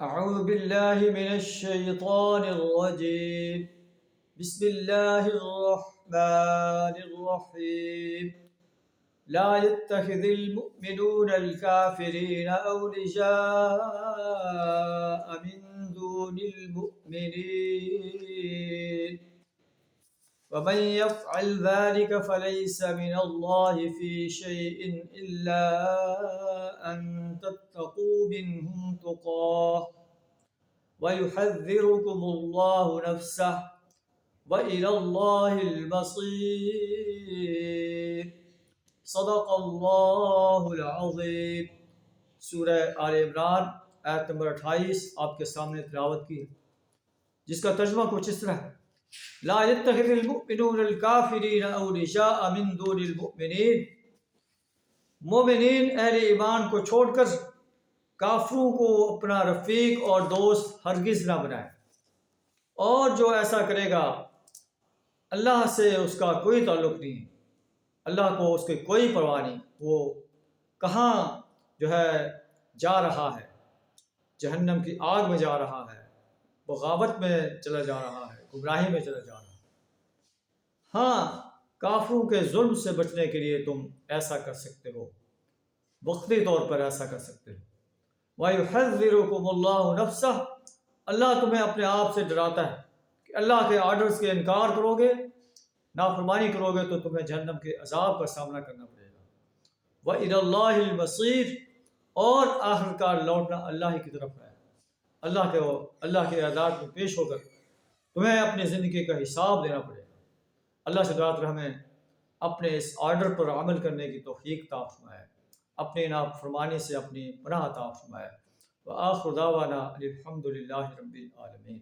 أعوذ بالله من الشيطان الرجيم. بسم الله الرحمن الرحيم. لا يتخذ المؤمنون الكافرين أولياء من دون المؤمنين ومن يفعل ذلك فليس من الله في شيء إلا أن تتقوا منهم تقاه ويحذركم الله نفسه وإلى الله المصير. صدق اللہ العظیم. سورہ آل عمران آیت نمبر 28 آپ کے سامنے تلاوت کی ہے، جس کا ترجمہ کچھ اس طرح ہے: لا يتخذ المؤمنون الكافرین اولیاء من دون المؤمنین. مومنین اہل ایمان کو چھوڑ کر کافروں کو اپنا رفیق اور دوست ہرگز نہ بنائے، اور جو ایسا کرے گا اللہ سے اس کا کوئی تعلق نہیں، اللہ کو اس کی کوئی پرواہ نہیں. وہ کہاں جا رہا ہے؟ جہنم کی آگ میں جا رہا ہے، بغاوت میں چلا جا رہا ہے، گمراہی میں چلا جا رہا ہے. ہاں، کافروں کے ظلم سے بچنے کے لیے تم ایسا کر سکتے ہو، وقتی طور پر ایسا کر سکتے ہو. وَيُحَذِّرُكُمُ اللَّهُ نَفْسَهُ. اللہ تمہیں اپنے آپ سے ڈراتا ہے کہ اللہ کے آرڈرز کے انکار کرو گے، نافرمانی کرو گے تو تمہیں جہنم کے عذاب کا سامنا کرنا پڑے گا. وَإِلَى اللَّهِ الْمَصِيرُ. اور آخر کار لوٹنا اللہ ہی کی طرف ہے. اللہ کے عدالت میں پیش ہو کر تمہیں اپنی زندگی کا حساب دینا پڑے گا. اللہ سے دعا ہمیں اپنے اس آرڈر پر عمل کرنے کی توفیق عطا فرمائے، اپنے نافرمانی سے اپنی پناہ عطا فرمائے. وآخر دعوانا الحمد للہ رب العالمین.